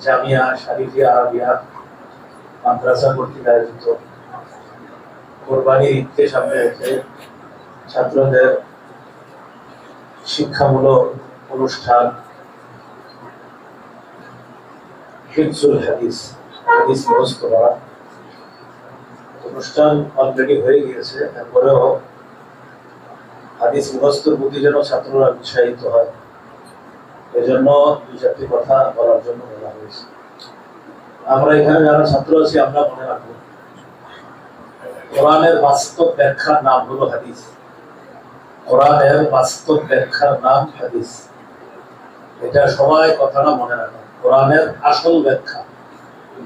জামিয়া শরীফিয়া আরবিয়া মাদ্রাসা কর্তৃক আয়োজিত কোরবানির ঈদকে সামনে রেখে ছাত্রদের শিক্ষামূলক অনুষ্ঠান হিফজুল হাদিস হাদিস মুখস্থ করা অনুষ্ঠান অলরেডি হয়ে গিয়েছে। তারপরেও হাদিস মুখস্থর প্রতি যেন ছাত্ররা উৎসাহিত হয়, এজন্য দুই চারটি কথা বলার জন্য বলা হয়েছে। আমরা এখানে যারা ছাত্র আছি আমরা মনে রাখবো, কোরআনের বাস্তব ব্যাখ্যার নাম হলো হাদিস। কোরআনের বাস্তব ব্যাখ্যার নাম হাদিস। এটা সবাই কথাটা মনে রাখবেন। কোরআনের আসল ব্যাখ্যা,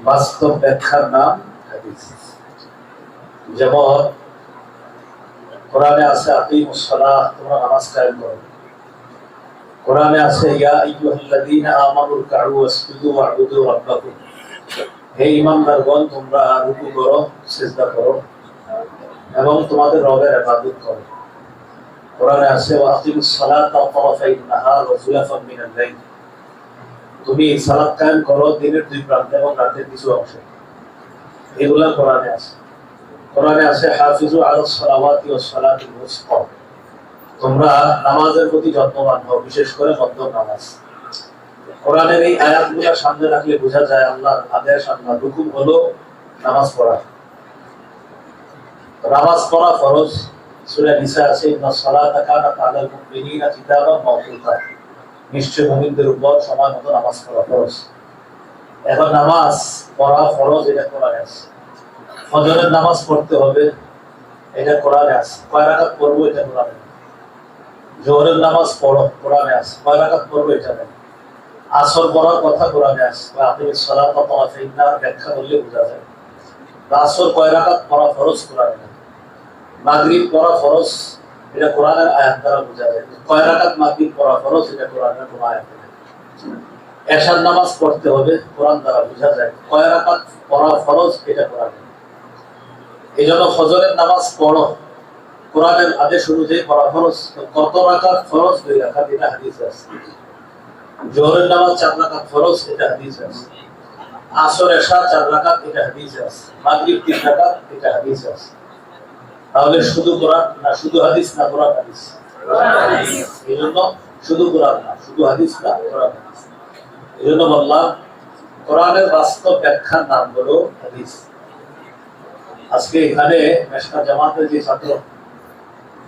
বাস্তব ব্যাখ্যার নাম হাদিস। যেমন কোরআনে আছে আকিমুস সালাহ, তোমরা নামাজ কায়েম করো। কোরআনে আছে ইয়া আইয়ুহাল্লাযীনা আমানু রুকউ ওয়াসজুদু ওয়া'বুদু রাব্বাকুম, হে ঈমানদারগণ তোমরা রুকু করো, সিজদা করো এবং তোমাদের রবের ইবাদত করো। কোরআনে আছে ওয়াকিমুস সালাতা তারাফাইন নাহার ওয়া যুলাফাম মিনাল লাইল, তুমি সালাত কায়েম করো দিনের দুই প্রান্তে এবং রাতের কিছু অংশে। এগুলা কোরআনে আছে। কোরআনে আছে হাফিজু আলাস সালাওয়াতি ওয়াস সালাতিল উসতা, তোমরা নামাজের প্রতি যত্নবান হও, বিশেষ করে মধ্যম নামাজ। কোরআনের এই আয়াতগুলো সামনে রাখলে বোঝা যায় আল্লাহর আদেশ, আল্লাহর হুকুম হলো নামাজ পড়া। নামাজ পড়া ফরজ। সূরা নিসা আছে ইন্নাস সালাতা কানাত আলাল মুমিনিনা কিতাবাম মাওকুতা, নিশ্চয় মুমিনদের উপর সময় মতো নামাজ পড়া ফরজ। এখন নামাজ পড়া ফরজ, এটা কোরআনে আছে। ফজরের নামাজ পড়তে হবে, এটা কোরআনে আছে। কয় রাকাত পড়বো, এটা কোরআনে। জোহরের নামাজ পড়ো, কোরআনে আছে। কয় রাকাত পড়বো, এটা নেই। আসর পড়ার কথা কোরআনে আছে। আকিমিস সালাতা তারাফাইন নাহার ব্যাখ্যা করলে বোঝা যায় আসর কয় রাকাত পড়া ফরজ, কোরআনে। মাগরিব পড়া ফরজ, এটা কোরআনের আয়াত দ্বারা বোঝা যায়। কয় রাকাত মাগরিব পড়া ফরজ, এটা কোরআনের কোনো আয়াত নেই। এশার নামাজ পড়তে হবে, কোরআন দ্বারা বোঝা যায়। কয় রাকাত পড়া ফরজ, এটা কোরআনে। এইজন্য ফজরের নামাজ পড়ো, কোরআনের আদেশ অনুযায়ী পড়া ফরজ। কত রাকাত ফরজ, 2 রাকাত, এটা হাদিসে আছে। জোহরের নামাজ 4 রাকাত ফরজ, এটা হাদিসে আছে। আসর এশা 4 রাকাত, এটা হাদিসে আছে। মাগরিব 3 রাকাত, এটা হাদিসে আছে। তাহলে শুধু কোরআন না শুধু হাদিস, না কোরআন হাদিস? এইজন্য শুধু কোরআন না শুধু হাদিস, না কোরআন হাদিস। এইজন্য বললাম কোরআনের বাস্তব ব্যাখ্যার নাম হলো হাদিস। আজকে এখানে মেশকাত জামাতের যে ছাত্র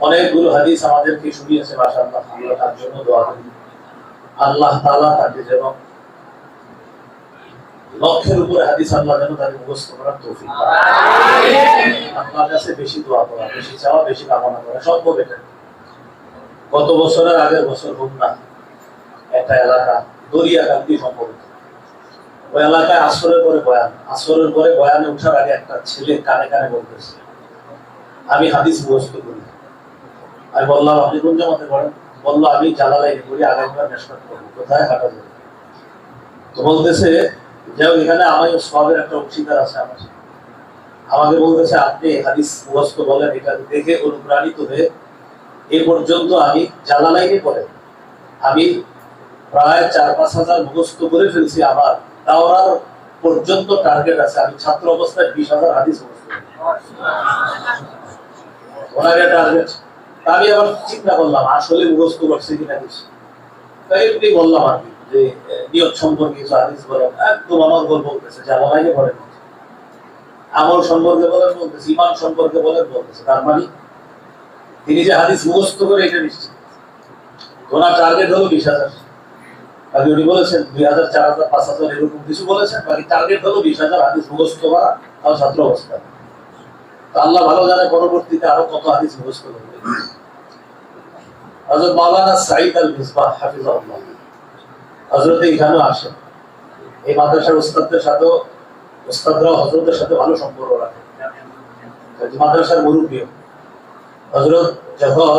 অনেকগুলো হাদিস আমাদেরকে শুনিয়েছে, মাশাআল্লাহ, আমরা তার জন্য দোয়া করি। আল্লাহ তাআলা তাকে যেন লক্ষের উপরে হাদিস আল্লাহ যেন তাকে মুখস্থ করার তৌফিক দান। আপনার কাছে বেশি দোয়া করা, বেশি চাওয়া, বেশি কামনা করা সম্ভব। এটা গত বছরের আগের বছর হোক না, একটা এলাকা দরিয়াকান্দি সম্ভবত, ওই এলাকায় আসরের পরে বয়ান, আসরের পরে বয়ানে উঠার আগে একটা ছেলে কানে কানে বলতেছে আমি হাদিস মুখস্থ করি। আমি বললাম আপনি কোন জামাতে পড়েন? বললো আমি জালালাইনে করি, আগামীবার মেশকাত করবো। কোথায়? হাঁটা যাবে। তো বলতেছে যাও, এখানে আমার সবের একটা অংশীদার আছে আমার। আমাকে বলতেছে আপনি হাদিস মুখস্থ বলেন, এটা দেখে অনুপ্রাণিত হয়ে এ পর্যন্ত আমি জালালাইনে পড়ে আমি প্রায় 4-5 হাজার মুখস্থ করে ফেলছি। আমার দাওরার পর্যন্ত টার্গেট আছে, আমি ছাত্র অবস্থায় 20,000 হাদিস মুখস্থ করি। ওনার টার্গেট। আমি আবার চিন্তা করলাম আসলে মুখস্থ করছে কিনা কিছু, তাই এমনি বললাম আর কি যে নিয়ত সম্পর্কে কিছু হাদিস বলেন। একদম আমার গল্প বলতেছে, জালালাইনে বলেন, আমল সম্পর্কে বলেন বলতেছে, ইমান সম্পর্কে বলেন বলতেছে। তার মানে তিনি যে হাদিস মুখস্থ করে এটা নিশ্চিত। ওনার টার্গেট হলো 20,000। বাকি উনি বলেছেন 2,000, 4,000, 5,000 এরকম কিছু বলেছেন। বাকি টার্গেট হলো 20,000 হাদিস মুখস্থ করা, তাও ছাত্র অবস্থায়। আল্লাহ ভালো জানে পরবর্তীতে আরো কত হাদিস মুখস্থ করবে। হযরত মাওলানা সাঈদ আল মিসবাহ হাফিজাহুল্লাহ হযরত এখানেও আসেন। এই মাদ্রাসার উস্তাদদের সাথে, উস্তাদরাও হযরতের সাথে ভালো সম্পর্ক রাখে। মাদ্রাসার মুরব্বী হযরত যখন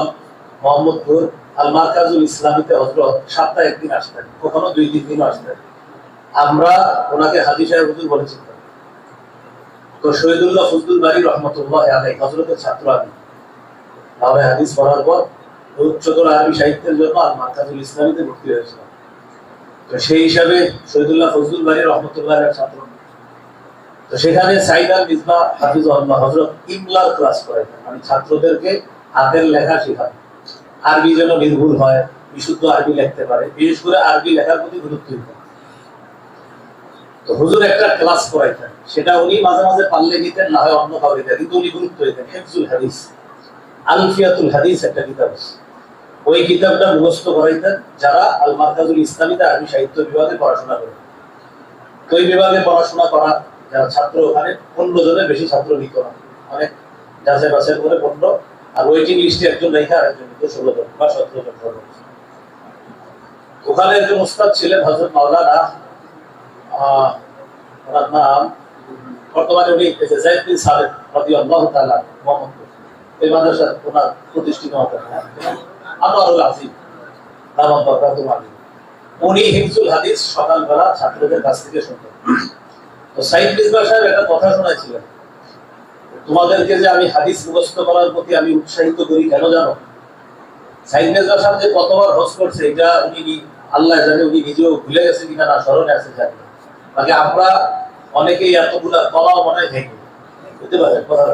মোহাম্মদপুর আল মারকাজুল ইসলামীতে হযরত সপ্তাহে একদিন আসতেন, কখনো 2-3 দিনও আসতেন। আমরা ওনাকে হাজী সাহেব হুজুর বলেছিলাম। তো শহীদুল্লাহ ফজলুল বারী রহমতুল্লাহ আলাইহি হযরতের ছাত্র আমি। আমরা হাদিস পড়ার পর উচ্চতর আরবি সাহিত্যের জন্য আল মারকাজুল ইসলামীতে ভর্তি হয়েছিলাম। তো সেই হিসাবে শহীদুল্লাহ ফজলুল বাড়ি রহমতুল্লাহের ছাত্র। তো সেখানে সাইদ আল মিসবাহ হাফিজাহুল্লাহ হযরত ইমলার ক্লাস করাইতেন, মানে ছাত্রদেরকে হাতের লেখা শেখান, আরবি যেন নির্ভুল হয়, বিশুদ্ধ আরবি লিখতে পারে, বিশেষ করে আরবি লেখার প্রতি গুরুত্ব দিতেন। তো হুজুর একটা ক্লাস করাইতেন, সেটা উনি মাঝে মাঝে পারলে নিতেন, না হয় অন্য কাউকে দিতেন, কিন্তু উনি গুরুত্ব দিতেন। হিফজুল হাদিস, আলফিয়াতুল হাদিস একটা কিতাব আছে, ওই কিতাবটা মুখস্থ করাইতেন যারা আল মারকাজুল ইসলামীতে আরবি সাহিত্য বিভাগে পড়াশোনা করে। তো ওই বিভাগে পড়াশোনা করা যারা ছাত্র, ওখানে 15 জনের বেশি ছাত্র নিত না, অনেক যাচাই বাছাই করে 15, আর ওয়েটিং লিস্টে একজন রেখে আর একজন নিত 16 জন বা 17 জন। ওখানে একজন উস্তাদ ছিলেন হযরত মাওলানা, ওনার নাম বর্তমানে উনি যায়েদ বিন সালেহ রাদিয়াল্লাহু তাআলা মোহাম্মদপুর, এই মাদ্রাসার ওনার প্রতিষ্ঠিত আনোয়ারুল আজিম দামাত বরকাতুহু আলাইহি। উনি হিফজুল হাদিস সকালবেলা ছাত্রদের কাছ থেকে শুনতেন। তো সাইদ মিসবাহ সাহেব একটা কথা শোনাইছিলেন, তোমাদেরকে যে আমি হাদিস মুখস্থ করার প্রতি আমি উৎসাহিত করি কেন জানো? সাইদ মিসবাহ সাহেব যে কতবার হজ করছে এটা উনি আল্লাহ জানে, উনি নিজেও ভুলে গেছে কিনা, না স্মরণে আছে জানি, বাকি আমরা অনেকেই এতগুলা কলাও মনে হয় ভেঙে বুঝতে পারেন কথা,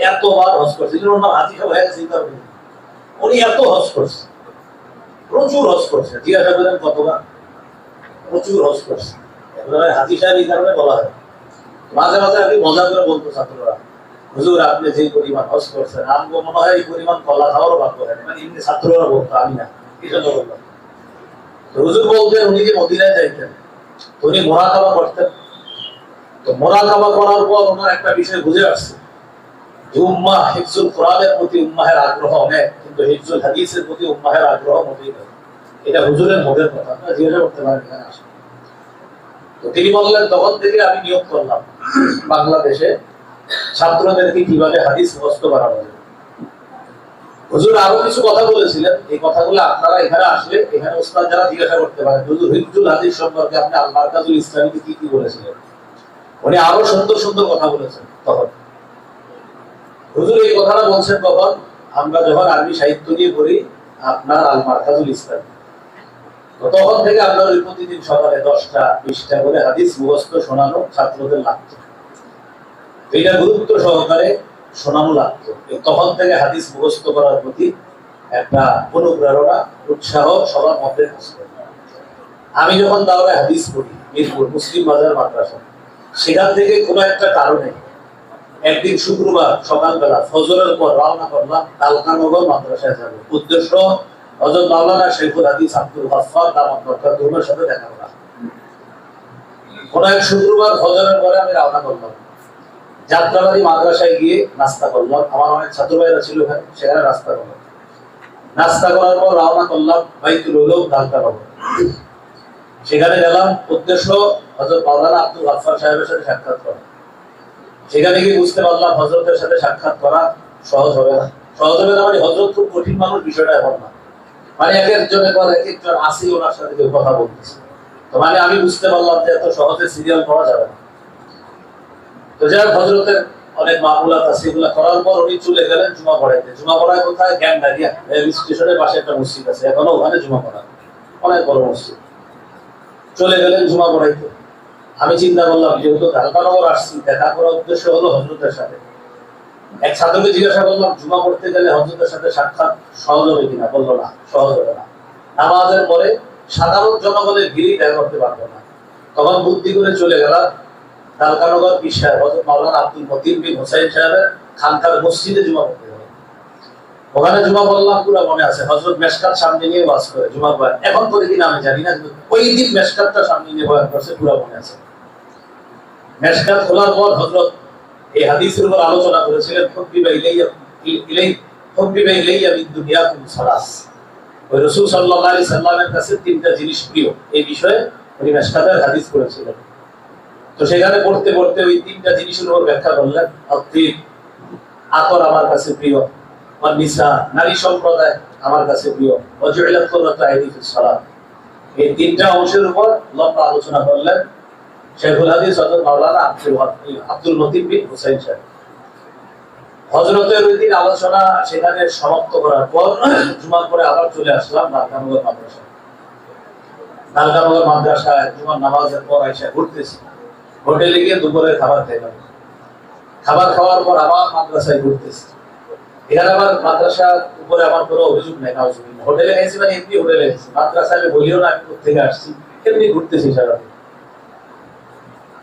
এতবার হজ করছে, ওনার নাম হাজি সাহেব হয়ে গেছে, উনি এত হজ করছে, প্রচুর হজ করছে। জিজ্ঞাসা করেন কতবার? প্রচুর হজ করছে। হাজি সাহেব এই কারণে বলা হয়, মাঝে মাঝে আপনি মজা করে বলতো ছাত্ররা, হুজুর আপনি যে পরিমাণ হজ করছেন আমগো মনে হয় এই পরিমাণ কলা খাওয়ারও ভাগ্য হয়, মানে এমনি ছাত্ররা বলতো, আমি না, এই জন্য বললাম। হুজুর বলতেন উনি যে মদিনায় যাইতেন, উনি মুরাকাবা করতেন। তো মুরাকাবা করার পর ওনার একটা বিষয় বুঝে আসছে, উম্মাহ হিফজুল কোরআনের প্রতি উম্মাহের আগ্রহ অনেক, কিন্তু হিফজুল হাদিসের প্রতি উম্মাহের আগ্রহ মোটেই নেই। এটা হুজুরের মনের কথা, আপনারা জিজ্ঞাসা করতে পারেন এখানে আসে। তো তিনি বললেন, তখন থেকে আমি নিয়োগ করলাম বাংলাদেশে ছাত্রদেরকে কিভাবে হাদিস মুখস্থ করানো যায়। হুজুর আরো কিছু কথা বলেছিলেন, এই কথাগুলো আপনারা এখানে আসলে এখানে উস্তাদ যারা জিজ্ঞাসা করতে পারেন, হুজুর হিফজুল হাদিস সম্পর্কে আপনি আল মারকাজুল ইসলামীতে কি কি বলেছিলেন। উনি আরো সুন্দর সুন্দর কথা বলেছেন। তখন হুজুর এই কথাটা বলছেন কখন? আমরা যখন আরবি সাহিত্য নিয়ে পড়ি আপনার আল মারকাজুল ইসলাম, তখন থেকে আমরা ওই প্রতিদিন সকালে 10টা 20টা করে হাদিস মুখস্থ শোনানো ছাত্রদের লাগতো, এটা গুরুত্ব সহকারে শোনানো লাগতো। তখন থেকে হাদিস মুখস্থ করার প্রতি একটা অনুপ্রেরণা, উৎসাহ সবার মধ্যে কাজ করে। আমি যখন দাওরায়ে হাদিস পড়ি মিরপুর মুসলিম বাজার মাদ্রাসা, সেখান থেকে কোনো একটা কারণে একদিন শুক্রবার সকালবেলা ফজরের পর রওনা করলাম তালকানগর মাদ্রাসায় যাব। উদ্দেশ্য হযরত মাওলানা শেখুল হাদিস আব্দুল গফফার দামাত বরকাতুহুর সাথে দেখা করা। কোন এক শুক্রবার ফজরের পরে আমি রওনা করলাম, যাত্রাবাড়ি মাদ্রাসায় গিয়ে নাস্তা করলাম, আমার অনেক ছাত্র ভাইরা ছিল ওখানে, সেখানে নাস্তা করলাম। নাস্তা করার পর রওনা করলাম বাইতুল উলুম তালকানগর, সেখানে গেলাম। উদ্দেশ্য হযরত মাওলানা আব্দুল গফফার সাহেবের সাথে সাক্ষাৎ করা। সেখানে গিয়ে বুঝতে পারলাম হযরতের সাথে সাক্ষাৎ করা সহজ হবে না। সহজ হবে না মানে হযরত খুব কঠিন মানুষ, বিষয়টা এমন না, মানে এক একজনের পর এক একজন আসি ওনার সাথে কেউ কথা বলতেছে, তো মানে আমি বুঝতে পারলাম যে এত সহজে সিরিয়াল পাওয়া যাবে না। তো যাই হযরতের অনেক মামুলাত আছে, এগুলা করার পর উনি চলে গেলেন জুমা পড়াইতে। জুমা পড়ায় কোথায়? গ্যান্ডারিয়া রেল স্টেশনের পাশে একটা মসজিদ আছে, এখনো ওখানে জুমা পড়া, অনেক বড় মসজিদ। চলে গেলেন জুমা পড়াইতে। আমি চিন্তা করলাম যেহেতু ঢাকানগর আসছি, দেখা করার উদ্দেশ্য হলো হযরতের সাথে। এক ছাত্রকে জিজ্ঞাসা করলাম জুমা পড়তে গেলে হযরতের সাথে সাক্ষাৎ সহজ হবে কিনা, বললো না, সহজ হবে না। নামাজের পরে সাধারণ জনগণের ভিড়ই দেখা করতে পারবো না। তখন বুদ্ধি করে চলে গেলাম ঢাকানগর পীর সাহেব হযরত মাওলানা আব্দুল মতিন বিন হুসাইন সাহেবের খানকার মসজিদে জুমা পড়তে গেলাম। ওখানে জুমা পড়লাম, পুরো মনে আছে। হযরত মেশকাত সামনে নিয়ে ওয়াজ করে জুমা পড়ে, এখন করে কিনা আমি জানি না, ওই দিন মেশকাতটা সামনে নিয়ে বয়ান করছে, পুরো মনে আছে। মেশকাত খোলার পর হযরত এই হাদিসের উপর আলোচনা করেছিলেন, হুব্বিবা ইলাইয়া মিন দুনিয়াকুম সালাস। ওই রাসূল সাল্লাল্লাহু আলাইহি সাল্লামের কাছে 3টা জিনিস প্রিয়, এই বিষয়ে উনি মেশকাতের হাদিস করেছিলেন। তো সেখানে পড়তে পড়তে ওই 3টা জিনিসের উপর ব্যাখ্যা করলেন। আতর আমার কাছে প্রিয়, নিসা নারী সম্প্রদায় আমার কাছে প্রিয়, ওয়াজুইলাত কুররাতু আইনি ফিস সালাত। এই 3টা অংশের উপর লম্বা আলোচনা করলেন শেখুল হাদিস হযরত মাওলানা আব্দুল মতিন বিন হুসাইন সাহেব। হযরতের ওই দিন আলোচনা সেখানে সমাপ্ত করার পর জুমার পরে আবার চলে আসলাম ঢাকানগর মাদ্রাসায়। নালকানগর মাদ্রাসায় জুমার নামাজের পর এসে ঘুরতেছি, হোটেলে গিয়ে দুপুরের খাবার খেলাম, খাবার খাওয়ার পর আবার মাদ্রাসায় ঘুরতেছি। এখানে আমার মাদ্রাসার উপরে আমার কোনো অভিযোগ নেই, হোটেলে গেছি মানে এমনি হোটেলে গেছি, মাদ্রাসায় আমি বলিও না আমি থেকে আসছি, এমনি ঘুরতেছি সারাদিন।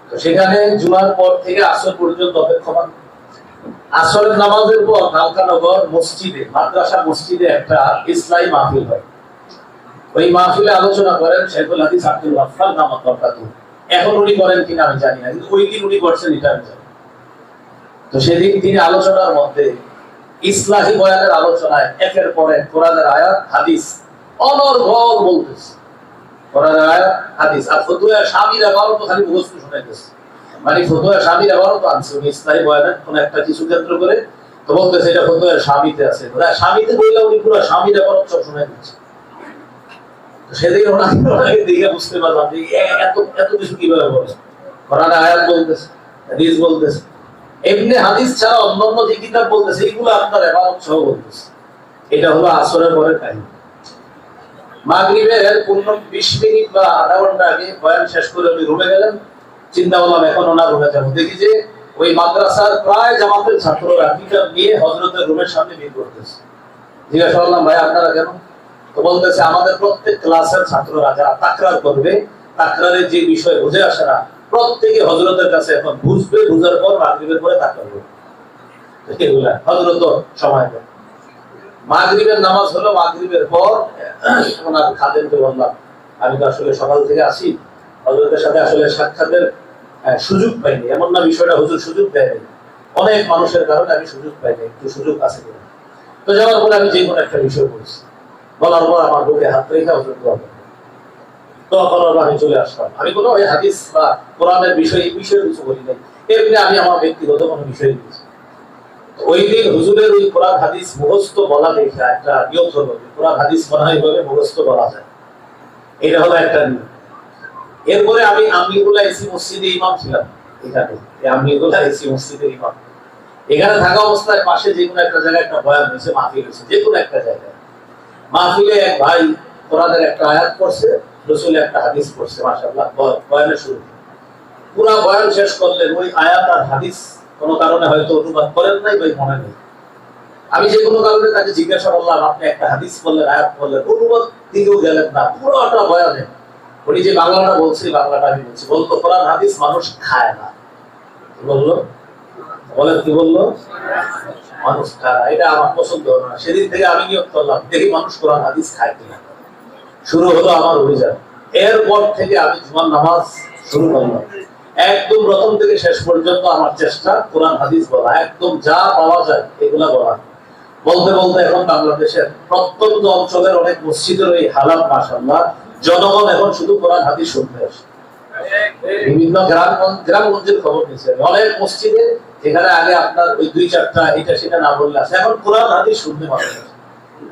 তো সেখানে জুমার পর থেকে আসর পর্যন্ত অপেক্ষমান। আসরের নামাজের পর নালকানগর মসজিদে, মাদ্রাসা মসজিদে একটা ইসলামী মাহফিল হয়। ওই মাহফিলে আলোচনা করেন শেখুল হাদিস আব্দুল গাফফার নামক বরকাতুহ। এখন উনি করেন কিনা আমি জানি না, কিন্তু ওই দিন উনি করছেন এটা আমি জানি। তো সেদিন তিনি আলোচনার মধ্যে ইসলামী বয়ানের আলোচনায় একের পর এক কোরআনের আয়াত হাদিস অনর্গল বলতেছে, কোরআনের আয়াত হাদিস। আর ফতুয়া স্বামীর আবারও তো খালি মুখস্থ শোনাইতেছে, মানে ফতুয়া স্বামীর আবারও তো আনছে উনি ইসলামী বয়ানের কোন একটা কিছু কেন্দ্র করে, তো বলতেছে এটা ফতুয়া স্বামীতে আছে, স্বামীতে বললে উনি পুরো স্বামীর আবারও সব শোনাই দিচ্ছে। সেদিকে ওনাকে দেখে বুঝতে পারলাম যে এত এত কিছু কিভাবে বলে, কোরআনের আয়াত বলতেছে, হাদিস বলতেছে, এমনি হাদিস ছাড়া অন্যান্য যে কিতাব বলতেছে এগুলো আপনার ইবাদত সহ বলতেছে। এটা হলো আসরের পরের কাহিনী। মাগরিবের 20 মিনিট বা আধা ঘন্টা আগে বয়ান শেষ করে উনি রুমে গেলেন। চিন্তা করলাম এখন ওনার রুমে যাবো, দেখি যে ওই মাদ্রাসার প্রায় জামাতের ছাত্ররা কিতাব নিয়ে হযরতের রুমের সামনে ভিড় করতেছে। জিজ্ঞাসা করলাম ভাই আপনারা কেন? তো বলতেছে আমাদের প্রত্যেক ক্লাসের ছাত্ররা যারা তাকরার করবে, তাকরারের যে বিষয় বুঝে আসে না, প্রত্যেকে হযরতের কাছে এখন বুঝবে, বুঝার পর মাগরিবের পরে তাকরার করবে। এগুলা হযরত সময় দেয়। মাগরিবের নামাজ হলো, মাগরিবের পর ওনার খাদেমকে বললাম আমি তো আসলে সকাল থেকে আসি, হযরতের সাথে আসলে সাক্ষাতের সুযোগ পাইনি, এমন না বিষয়টা হুজুর সুযোগ দেয়নি, অনেক মানুষের কারণে আমি সুযোগ পাইনি, একটু সুযোগ আছে কিনা। তো যাওয়ার পরে আমি যে কোনো একটা বিষয় বলছি, বলার পর আমার বুকে হাত রেখে হুজুর দোয়া করলেন। তখন আমি চলে আসলাম। আমি কোনো ওই হাদিস বা কোরআনের বিষয় এই বিষয়ে কিছু বলি নাই, এমনি আমি আমার ব্যক্তিগত কোনো বিষয় বলছি। ওই দিন হুজুরের ওই কোরআন হাদিস মুখস্থ বলা দেখে একটা নিয়ম হলো, কোরআন হাদিস মনে হয় ভাবে মুখস্থ বলা যায়, এটা হলো একটা নিয়ম। এরপরে আমি আমিরুল্লাহ এসি মসজিদে ইমাম ছিলাম, এখানে আমিরুল্লাহ এসি মসজিদের ইমাম। এখানে থাকা অবস্থায় পাশে যে কোনো একটা জায়গায় একটা বয়ান হয়েছে, মাহফিল হয়েছে, যে কোনো একটা জায়গায়। মাহফিলে এক ভাই কোরআনের একটা আয়াত পড়ছে, রাসূলের একটা হাদিস পড়ছে, মাশাআল্লাহ বয়ানের শুরু। পুরো বয়ান শেষ করলেন, ওই আয়াত আর হাদিস কোনো কারণে হয়তো অনুবাদ করেন নাই বা মনে নেই। আমি যে কোনো কারণে তাকে জিজ্ঞাসা করলাম আপনি একটা হাদিস বললেন, আয়াত বললেন, অনুবাদ দিকেও গেলেন না, পুরোটা বয়ানে উনি যে বাংলাটা বলছি বাংলাটা আমি বলছি। বলতো কোরআন হাদিস মানুষ খায় না। কি বললো? বলেন কি বললো? মানুষ খায় না, এটা আমার পছন্দ হলো না। সেদিন থেকে আমি নিয়ত করলাম দেখি মানুষ কোরআন হাদিস খায় কিনা। শুরু হলো আমার অভিযান। এরপর থেকে আমি জুমার নামাজ শুরু করলাম, একদম প্রথম থেকে শেষ পর্যন্ত আমার চেষ্টা কোরআন হাদিস বলা, একদম যা পাওয়া যায় এগুলা বলা। বলতে বলতে এখন বাংলাদেশের প্রত্যন্ত অঞ্চলের অনেক মসজিদের এই হালাত, মাশাআল্লাহ, জনগণ এখন শুধু কোরআন হাদিস শুনতে আসে। বিভিন্ন গ্রামগঞ্জের খবর নিচ্ছে, অনেক মসজিদে যেখানে আগে আপনার ওই 2-4টা এটা সেটা না বললে আছে, এখন কোরআন হাদিস শুনতে মানুষ আসে।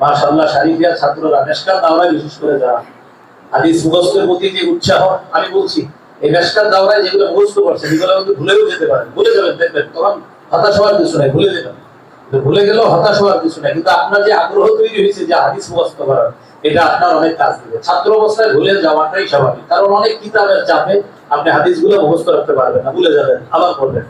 মাশাআল্লাহ, শারীফিয়া ছাত্ররা মেশকাত দাওরায় বিশেষ করে যারা হাদিস মুখস্থের প্রতি যে উৎসাহ, আমি বলছি এই মেশকাত দাওরায় যেগুলো মুখস্থ করছে সেগুলো কিন্তু ভুলেও যেতে পারে, ভুলে যাবেন, দেখবেন তখন হতাশ হওয়ার কিছু নাই, ভুলে যাবেন, ভুলে গেলেও হতাশ হওয়ার কিছু নাই। কিন্তু আপনার যে আগ্রহ তৈরি হয়েছে যে হাদিস মুখস্থ করার, এটা আপনার অনেক কাজ দিবে। ছাত্র অবস্থায় ভুলে যাওয়াটাই স্বাভাবিক, কারণ অনেক কিতাবের চাপে আপনি হাদিসগুলো মুখস্থ রাখতে পারবেন না, ভুলে যাবেন, আবার পড়বেন।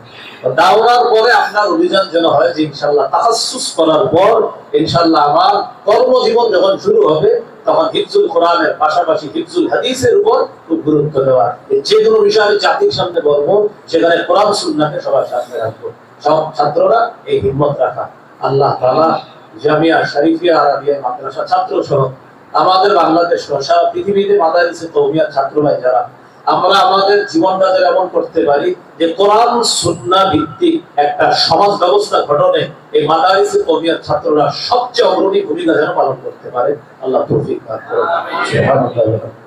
দাওরার পরে আপনার অভিযান যেন হয় যে ইনশাআল্লাহ তাহাসসুস করার পর ইনশাআল্লাহ আমার কর্মজীবন যখন শুরু হবে তখন হিফজুল কোরআনের পাশাপাশি হিফজুল হাদিসের উপর খুব গুরুত্ব দেওয়া। যে কোনো বিষয় আমি জাতির সামনে বলবো, সেখানে কোরআন সুন্নাহকে সবার সামনে রাখবো। সব ছাত্ররা এই হিম্মত রাখা। আল্লাহ তাআলা জামিয়া শরীফিয়া আরাবিয়া মাদ্রাসা ছাত্র সহ আমাদের বাংলাদেশ সহ সারা পৃথিবীতে মাদারিসে কওমিয়া ছাত্র ভাই যারা, আমরা আমাদের জীবনটা এমন করতে পারি যে কোরআন সুন্নাহ ভিত্তিক একটা সমাজ ব্যবস্থা গঠনে এই মাদারিসে কওমিয়া ছাত্ররা সবচেয়ে অগ্রণী ভূমিকা যেন পালন করতে পারে। আল্লাহ তৌফিক দান করুন। সুবহানাল্লাহ।